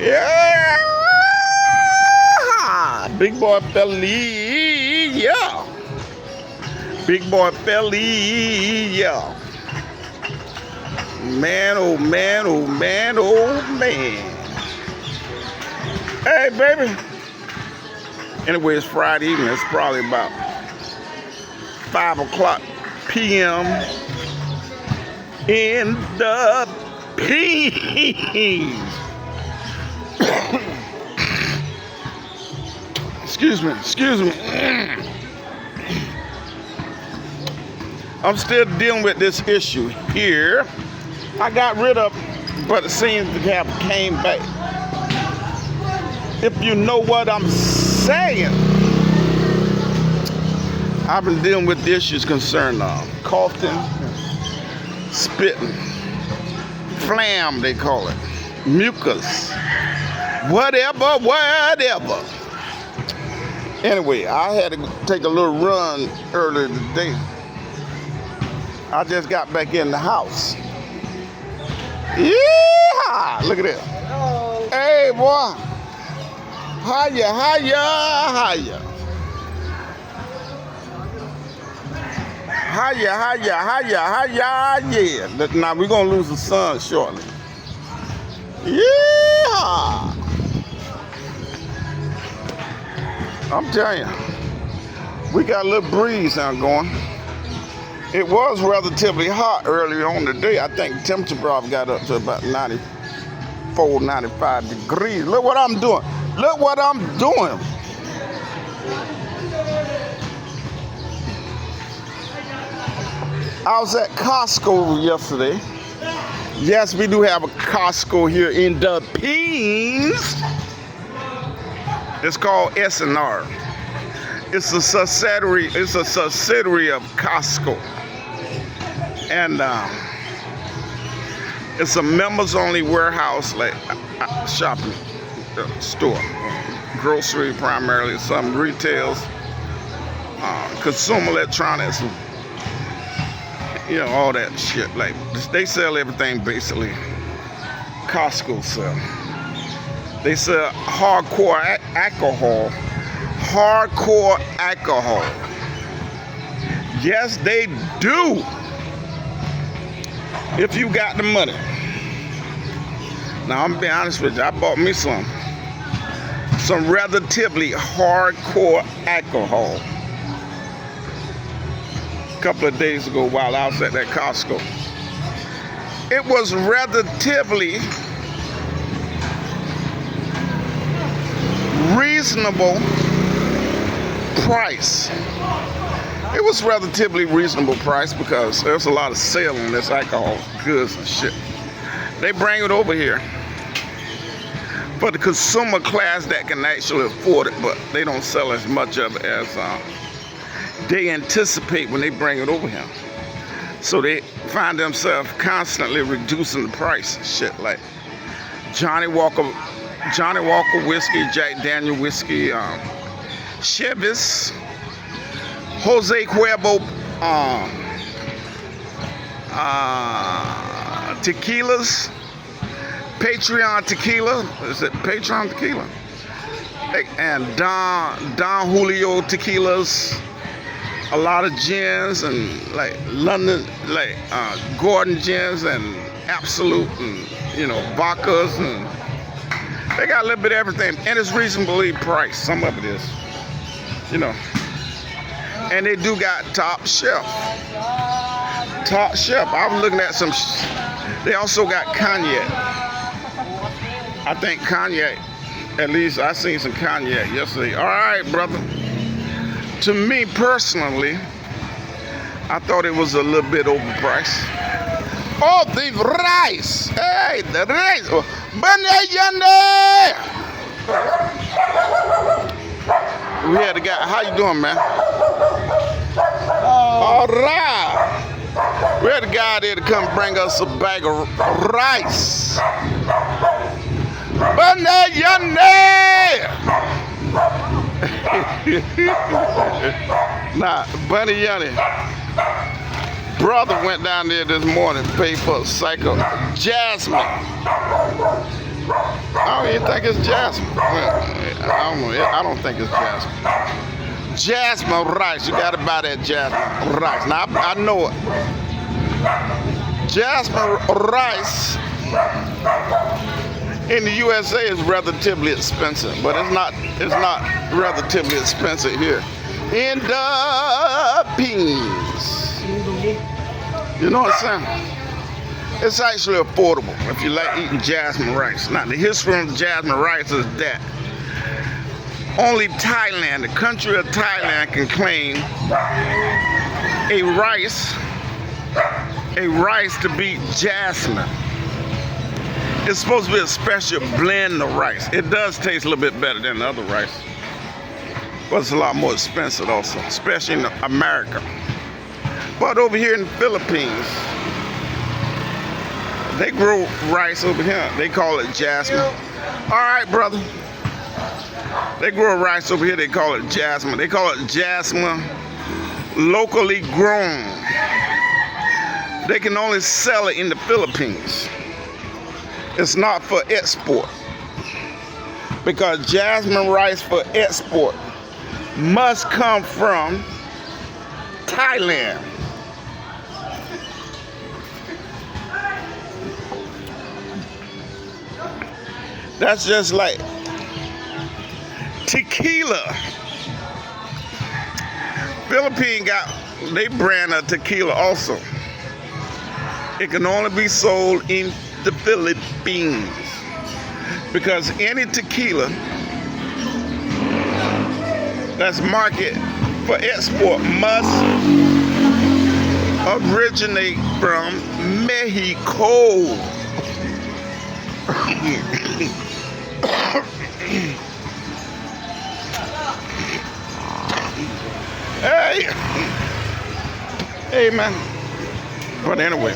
Yeah. Big boy Philly. Yeah. Big boy Philly. Yeah. Man, oh man, oh man, oh man. Hey, baby. Anyway, it's Friday evening. It's probably about 5 o'clock p.m. in the P. Excuse me. I'm still dealing with this issue here. I got rid of, but it seems to have came back. If you know what I'm saying, I've been dealing with the issues concerned coughing, spitting, phlegm they call it, mucus, whatever. Anyway, I had to take a little run earlier today. I just got back in the house. Yeah, look at that. Hello. Hey, boy. Hiya. Yeah. Now we're gonna lose the sun shortly. Yeah. I'm telling you, we got a little breeze now going. It was relatively hot earlier on today. I think the temperature probably got up to about 94, 95 degrees. Look what I'm doing. I was at Costco yesterday. Yes, we do have a Costco here in the Pines. It's called S&R. It's a subsidiary of Costco. And it's a members-only warehouse, like shopping store, grocery primarily, some retails, consumer electronics, all that shit. Like they sell everything basically. Costco sell. They sell hardcore alcohol. Yes, they do. If you got the money. Now, I'm gonna be honest with you. I bought me some relatively hardcore alcohol a couple of days ago while I was at that Costco. It was relatively reasonable price. It was relatively reasonable price because there's a lot of sale on this alcohol goods and shit. They bring it over here for the consumer class that can actually afford it, but they don't sell as much of it as they anticipate when they bring it over here. So they find themselves constantly reducing the price and shit, like Johnny Walker whiskey, Jack Daniel whiskey, Chivas, Jose Cuervo tequilas, Patreon tequila. Is it Patreon tequila? And Don Julio tequilas. A lot of gins and like London, like Gordon gins and Absolute and vodkas, and they got a little bit of everything, and it's reasonably priced. Some of it is, and they do got top shelf. I was looking at some. They also got cognac. I think cognac. At least I seen some cognac yesterday. All right, brother. To me personally, I thought it was a little bit overpriced. Oh, the rice! Hey, the rice! We had a guy. How you doing, man? All right. We had a guy there to come bring us a bag of rice. Nah, Bunny Yanni. Brother went down there this morning, paid for a cycle. Jasmine. I don't even think it's jasmine. Well, I don't know. I don't think it's jasmine. Jasmine rice. You gotta buy that jasmine rice. Now I know it. Jasmine rice in the USA is relatively expensive, but it's not relatively expensive here in the Philippines. You know what I'm saying? It's actually affordable if you like eating jasmine rice. Now the history of jasmine rice is that only Thailand, the country of Thailand, can claim a rice to be jasmine. It's supposed to be a special blend of rice. It does taste a little bit better than the other rice, but it's a lot more expensive also, especially in America. But over here in the Philippines, they grow rice over here. They call it jasmine. All right, brother. They grow rice over here. They call it jasmine. They call it jasmine locally grown. They can only sell it in the Philippines. It's not for export, because jasmine rice for export must come from Thailand. That's just like tequila. Philippines they brand of tequila also. It can only be sold in the Philippines, because any tequila that's marketed for export must originate from Mexico. Hey man. But anyway,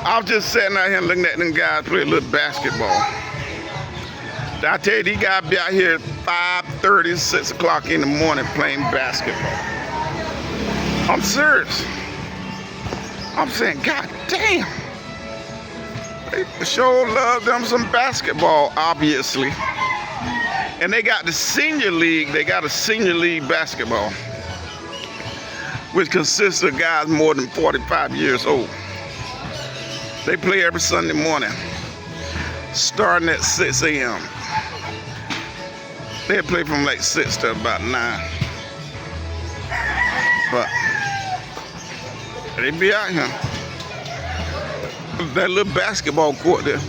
I was just sitting out here looking at them guys play a little basketball. I tell you, these guys be out here at 5:30, 6 o'clock in the morning playing basketball. I'm serious. I'm saying, God damn. They sure love them some basketball, obviously. And they got the senior league. They got a senior league basketball, which consists of guys more than 45 years old. They play every Sunday morning, starting at 6 a.m. They play from like 6 to about 9. But they be out here. That little basketball court there.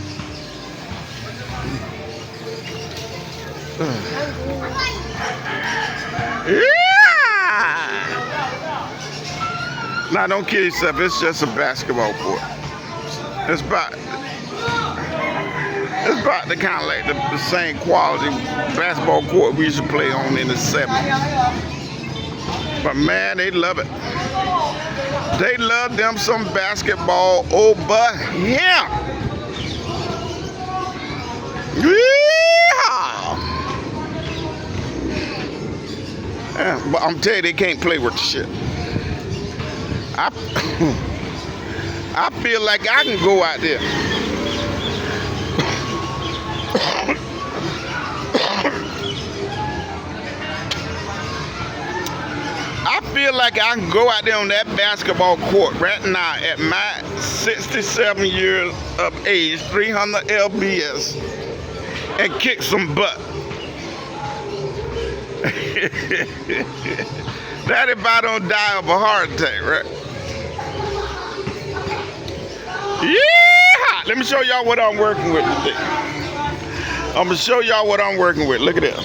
Yeah! Now don't kill yourself, it's just a basketball court. It's about the kind of like the same quality basketball court we used to play on in the 70s. But man, they love it. They love them some basketball over here. Yeah. Yeah, but I'm telling you, they can't play with the shit. I feel like I can go out there. I feel like I can go out there on that basketball court right now at my 67 years of age, 300 lbs, and kick some butt. That if I don't die of a heart attack, right? Yeah! Let me show y'all what I'm working with today. I'm gonna show y'all what I'm working with. Look at this.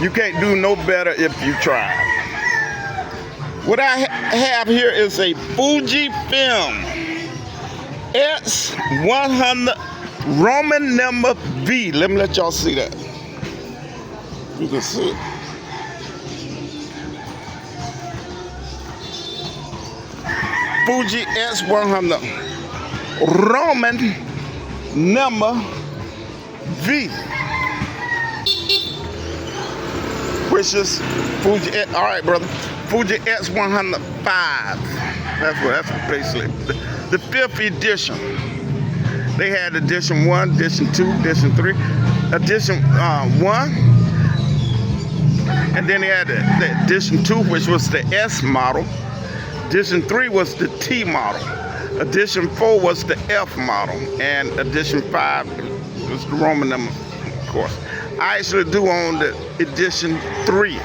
You can't do no better if you try. What I have here is a Fujifilm X100 Roman number V. Let me let y'all see that. You can see it. Fuji X100 Roman number V. which is Fuji. All right, brother. Fuji X105. That's basically the 5th edition. They had edition 1, edition 2, edition 3, edition 1, and then they had the edition 2, which was the S model. Edition 3 was the T model. Edition 4 was the F model, and edition 5 was the Roman number, of course. I actually do own the edition 3,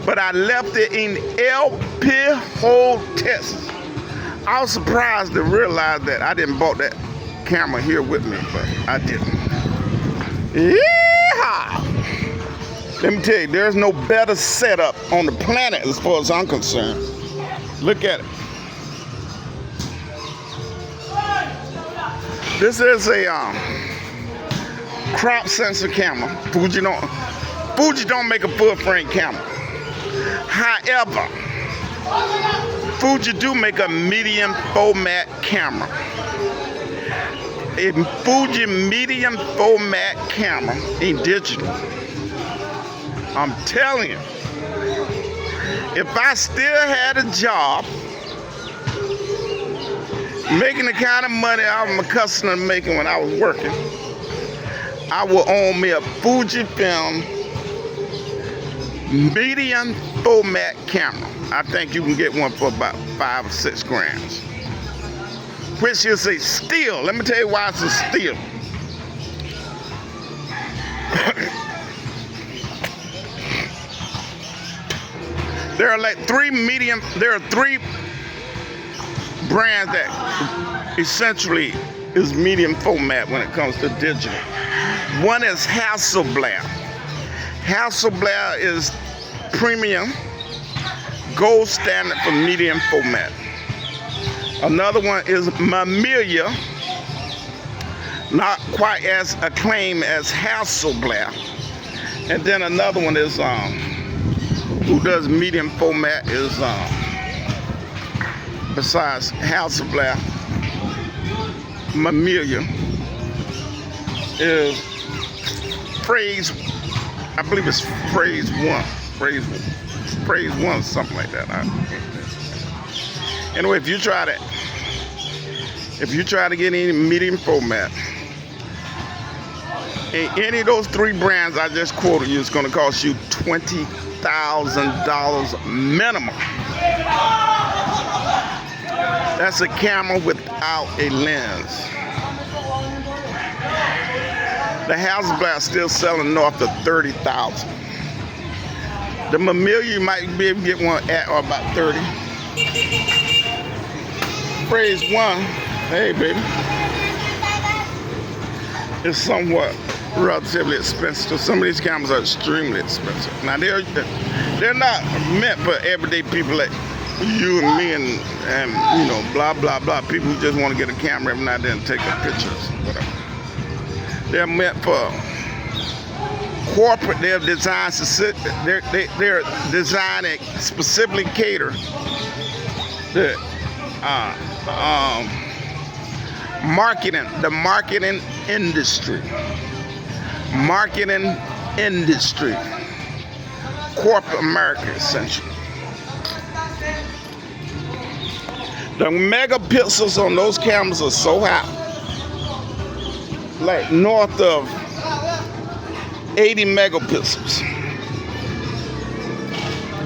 but I left it in El Pijo, Texas. I was surprised to realize that I didn't bought that camera here with me, but I didn't. Yeehaw! Let me tell you, there's no better setup on the planet as far as I'm concerned. Look at it. This is a crop sensor camera. Fuji don't make a full frame camera. However, Fuji do make a medium format camera. A Fuji medium format camera in digital. I'm telling you, if I still had a job making the kind of money I was accustomed to making when I was working, I will own me a Fujifilm medium format camera. I think you can get one for about 5 or 6 grand. Which is a steal. Let me tell you why it's a steal. There are 3 brands that essentially is medium format when it comes to digital. One is Hasselblad. Hasselblad is premium, gold standard for medium format. Another one is Mamiya, not quite as acclaimed as Hasselblad. And then another one is who does medium format is besides Hasselblad, Mamiya is Phrase, I believe it's Phrase 1, something like that. Anyway, if you try to get any medium format, any of those 3 brands I just quoted you, it's going to cost you $20,000 minimum. That's a camera without a lens. The Hasselblad still selling north of $30,000. The Mamiya you might be able to get one at or about 30. Phrase 1, hey baby, it's somewhat relatively expensive. Some of these cameras are extremely expensive. Now they're not meant for everyday people like you and me and you know, blah blah blah, people who just want to get a camera every now and then and take pictures, whatever. They're meant for corporate. They're designed to they're designed to specifically cater to marketing, the marketing industry, corporate America essentially. The megapixels on those cameras are so high, like north of 80 megapixels.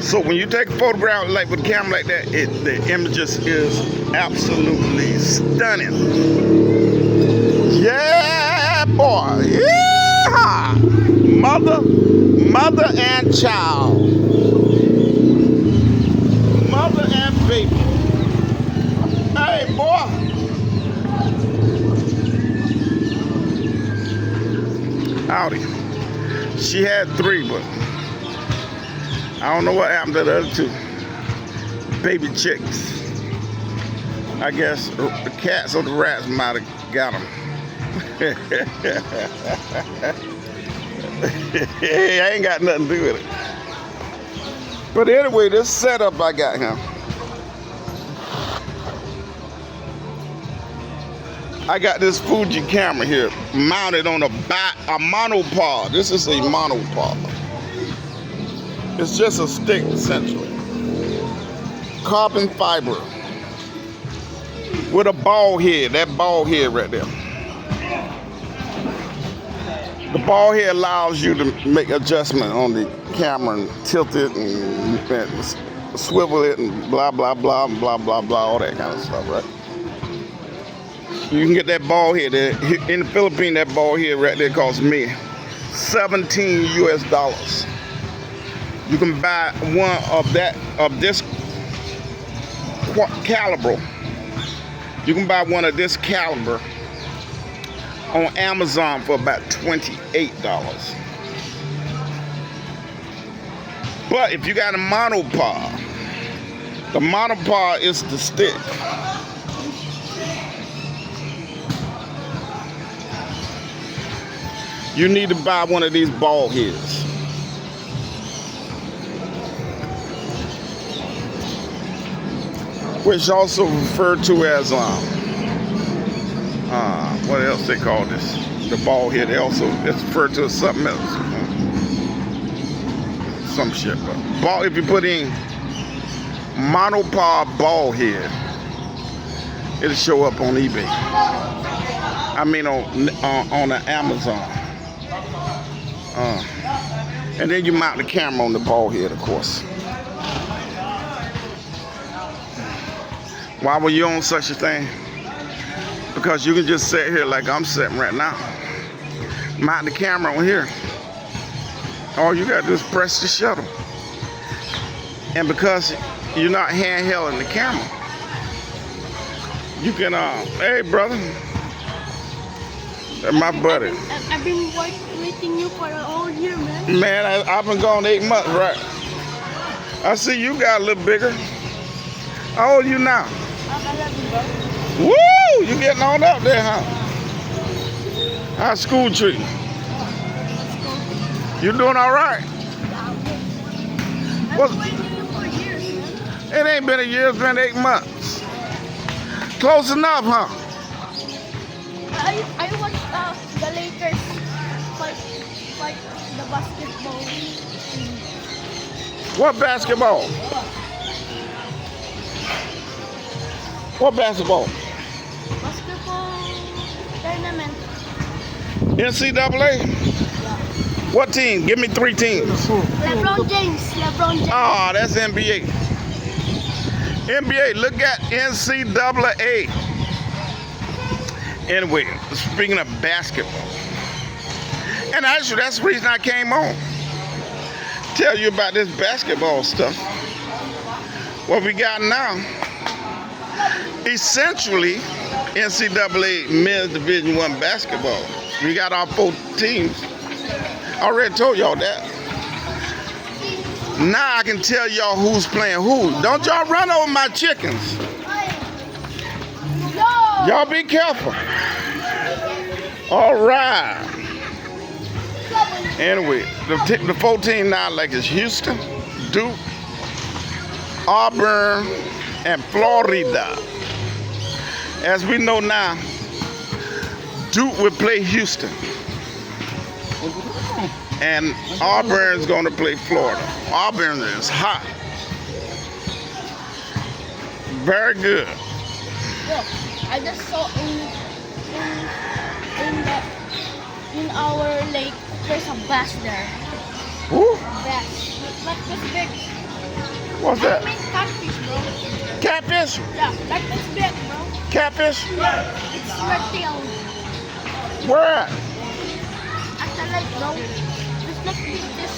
So when you take a photograph like with a camera like that, the images is absolutely stunning. Yeah, boy. Yeah. Mother and child. Mother and baby. Hey, boy. Howdy. She had 3, but I don't know what happened to the other 2. Baby chicks. I guess the cats or the rats might have got them. Hey, I ain't got nothing to do with it. But anyway, this setup I got here. I got this Fuji camera here mounted on a monopod. This is a monopod. It's just a stick, essentially. Carbon fiber with a ball head. That ball head right there. The ball head allows you to make adjustment on the camera and tilt it and swivel it and blah, blah, blah, blah, blah, blah, all that kind of stuff, right? You can get that ball head there. In the Philippines, that ball head right there costs me $17 US. You can buy one of this caliber. You can buy one of this caliber on Amazon for about $28. But if you got a monopod, the monopod is the stick. You need to buy one of these ball heads. Which also referred to as what else they call this? The ball head. It's referred to as something else. Some shit. But if you put in monopod ball head, it'll show up on eBay. I mean on the Amazon. And then you mount the camera on the ball head, of course. Why were you on such a thing? Because you can just sit here like I'm sitting right now. Mount the camera on here. All you gotta do is press the shutter. And because you're not handheld in the camera, you can, hey brother, that's my buddy. I've been waiting you for a whole year, man. Man, I've been gone 8 months, right? I see you got a little bigger. How old are you now? I'm 11, bro. Woo! You getting on up there, huh? How's school treating? You doing all right? I've been waiting you for years, man. It ain't been a year, it's been 8 months. Close enough, huh? I watched the Lakers fight the basketball. What basketball? What basketball? Basketball tournament. NCAA? Yeah. What team? Give me 3 teams. LeBron James. Ah, that's NBA. NBA, look at NCAA. Anyway, speaking of basketball, and actually that's the reason I came on. Tell you about this basketball stuff. What we got now, essentially NCAA Men's Division I basketball. We got our 4 teams. I already told y'all that. Now I can tell y'all who's playing who. Don't y'all run over my chickens. Y'all be careful. All right. Anyway, the 4 teams now like is Houston, Duke, Auburn, and Florida. As we know now, Duke will play Houston. And Auburn's going to play Florida. Auburn is hot. Very good. Look, I just saw in our lake there's a bass there. Who? Bass. Like this big. What's I that? mean catfish, bro. Catfish? Yeah, like this big, bro. Catfish? Yeah, it's red tail. Where at? At the lake, bro. It's like this.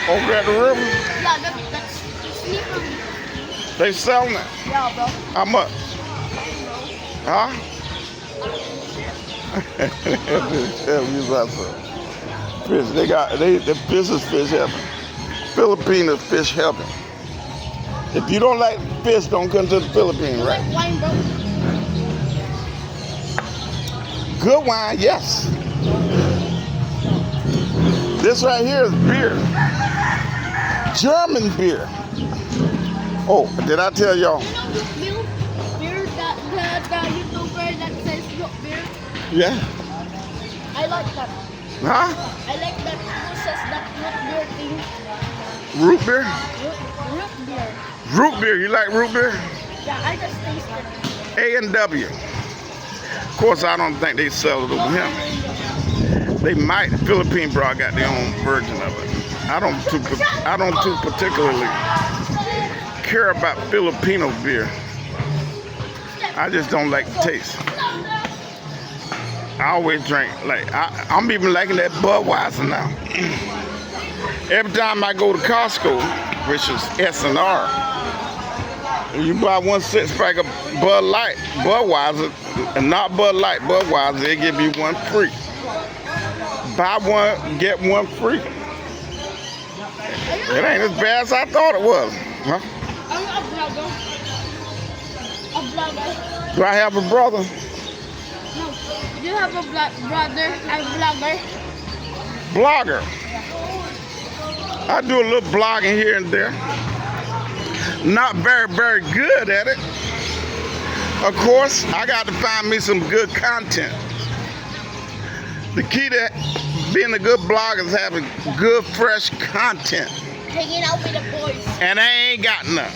Over at the river? Yeah, that's slippery. They selling it. Yeah, bro. How much? Huh? Tell me about some fish. The fish is fish heaven. Filipino fish heaven. If you don't like fish, don't come to the Philippines, right? Like wine, bro. Good wine, yes. This right here is beer. German beer. Oh, did I tell y'all? You know this milk beer that the YouTuber that says milk beer? Yeah. I like that. Huh? I like that who says that milk beer thing. Root beer? Root beer. Root beer. You like root beer? Yeah, I just tasted it. A&W. Of course, I don't think they sell it over here. They might. Philippine Bra got their own version of it. I don't too particularly care about Filipino beer. I just don't like the taste. I always drink, like, I'm even liking that Budweiser now. Every time I go to Costco, which is S&R, you buy 1 6-pack of Bud Light, Budweiser, and not Bud Light, Budweiser, they give you 1 free. Buy 1, get 1 free. It ain't as bad as I thought it was. Huh? Are you a vlogger? Do I have a brother? No. You have a brother, a vlogger. Blogger. I do a little blogging here and there. Not very, very good at it. Of course, I got to find me some good content. The key to being a good blogger is having good, fresh content. Hanging out with the boys. And I ain't got none.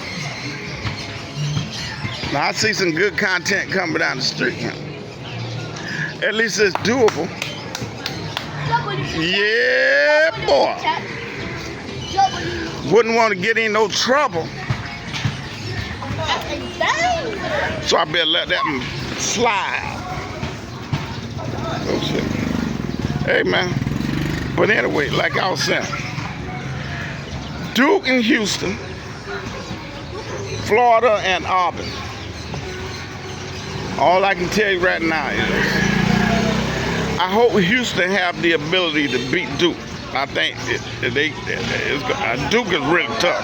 Now, I see some good content coming down the street. At least it's doable. Yeah, boy. Wouldn't want to get in no trouble. So I better let that one slide. Oh, shit. Hey, man. But anyway, like I was saying, Duke and Houston, Florida and Auburn. All I can tell you right now is I hope Houston have the ability to beat Duke. I think Duke is really tough.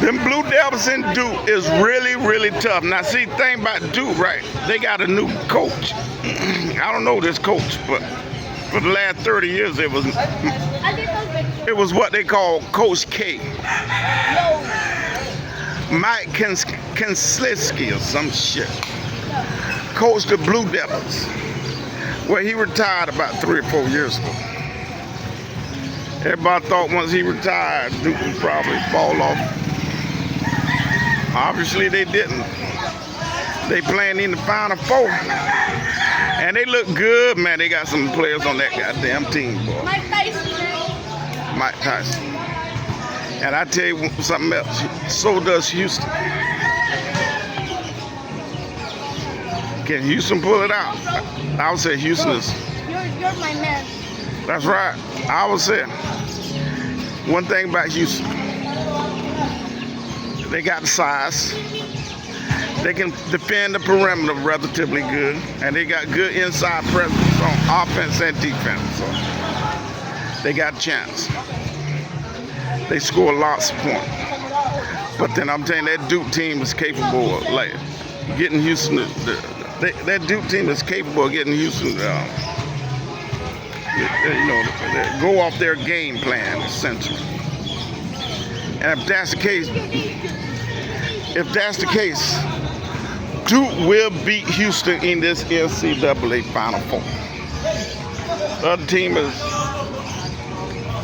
Them Blue Devils in Duke is really, really tough. Now, see, the thing about Duke, right? They got a new coach. I don't know this coach, but for the last 30 years, it was what they call Coach K. Mike Kensliski or some shit. Coached the Blue Devils. Well, he retired about 3 or 4 years ago. Everybody thought once he retired, Duke would probably fall off. Obviously, they didn't. They playing in the Final Four. And they look good, man. They got some players on that goddamn team, boy. Mike Tyson. Mike Tyson. And I tell you something else. So does Houston. Can Houston pull it out? I would say Houston is. You're my man. That's right. I would say one thing about Houston. They got the size. They can defend the perimeter relatively good. And they got good inside presence on offense and defense. So they got a chance. They score lots of points. But then I'm telling you, that Duke team is capable of like getting Houston. That Duke team is capable of getting Houston, go off their game plan, essentially. And if that's the case, Duke will beat Houston in this NCAA Final Four. The other team is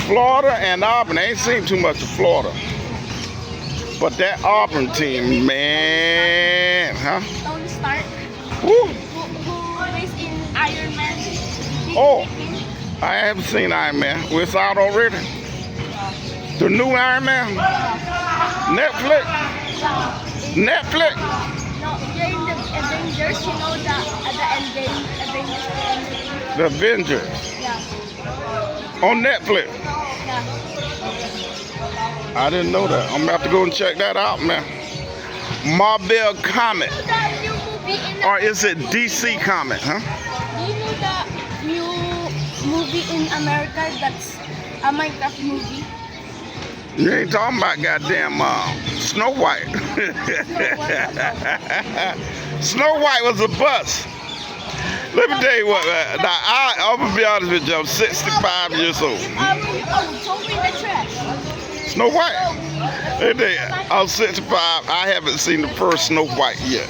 Florida and Auburn. I ain't seen too much of Florida. But that Auburn team, man, huh? Tony Stark. Woo. Who is in Iron Man? Oh, I haven't seen Iron Man. Well, it's out already. The new Iron Man? Netflix? Netflix? No, you're in the Avengers. You know the Endgame Avengers. The Avengers. Yeah. On Netflix. Yeah. I didn't know that. I'm gonna have to go and check that out, man. Marvel Comics. The new movie in Or is it DC Comics, huh? Do you know the new movie in America that's a Minecraft movie? You ain't talking about goddamn Snow White. Snow White was a bust. Let me tell you what, man. Now, I'm gonna be honest with you. I'm 65 years old. Throw in the trash. Snow White. Hey, there, I'm 65. I haven't seen the first Snow White yet.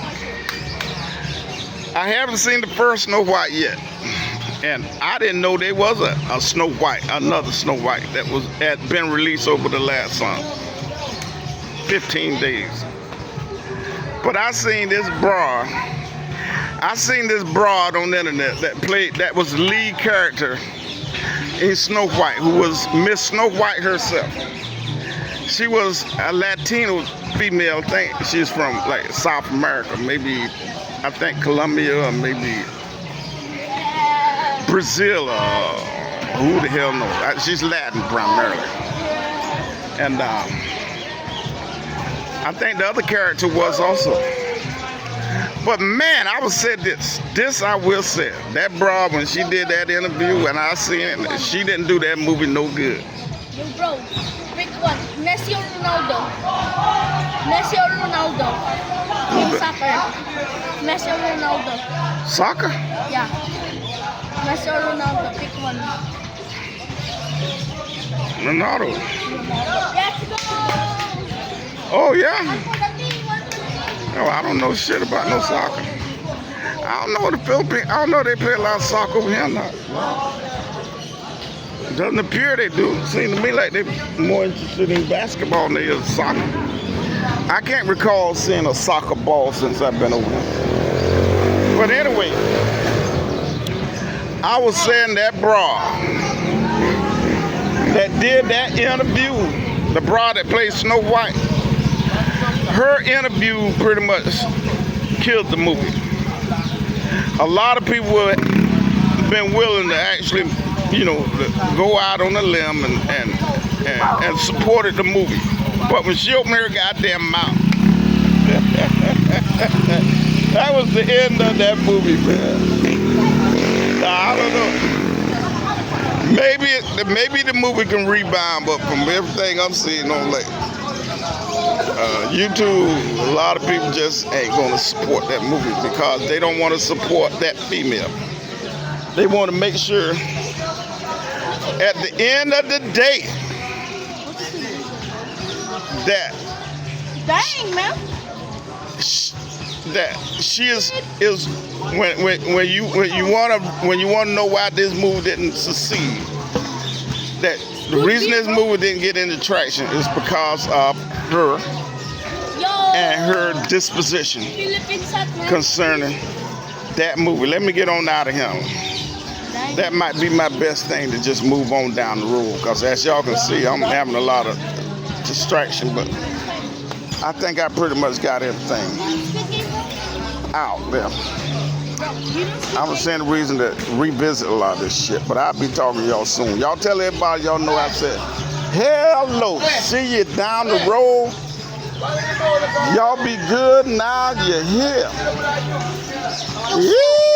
I haven't seen the first Snow White yet. And I didn't know there was a Snow White, another Snow White that had been released over the last 15 days. But I seen this broad on the internet that was the lead character in Snow White, who was Miss Snow White herself. She was a Latino female. I think she's from like South America, maybe I think Colombia or maybe Brazil, who the hell knows? She's Latin primarily. And I think the other character was also. But man, I will say this I will say. That broad, when she did that interview and I seen it, she didn't do that movie no good. Yo, bro, pick one. Messi or Ronaldo? Messi or Ronaldo? In soccer. Messi or Ronaldo? Soccer? Yeah. Messi or Ronaldo? Pick one. Ronaldo. Let's go! Oh yeah? One for the team, one for the team. Oh, I don't know shit about no soccer. I don't know the Philippines. I don't know they play a lot of soccer over here or not. Doesn't appear they do. Seems to me like they're more interested in basketball than they is soccer. I can't recall seeing a soccer ball since I've been over there. But anyway, I was saying that broad that did that interview, the broad that played Snow White, her interview pretty much killed the movie. A lot of people have been willing to actually, go out on a limb and supported the movie. But when she opened her goddamn mouth, that was the end of that movie, man. I don't know. Maybe the movie can rebound, but from everything I'm seeing on like YouTube, a lot of people just ain't gonna support that movie because they don't want to support that female. They want to make sure at the end of the day that Dang, man. she is when you want to know why this movie didn't succeed, that the reason this movie didn't get into traction is because of her and her disposition concerning that movie. Let me get on out of here. That might be my best thing to just move on down the road, because as y'all can see, I'm having a lot of distraction, but I think I pretty much got everything out there. I'm saying the reason to revisit a lot of this shit, but I'll be talking to y'all soon. Y'all tell everybody y'all know I said hello. See you down the road. Y'all be good now. You're here. Yeah.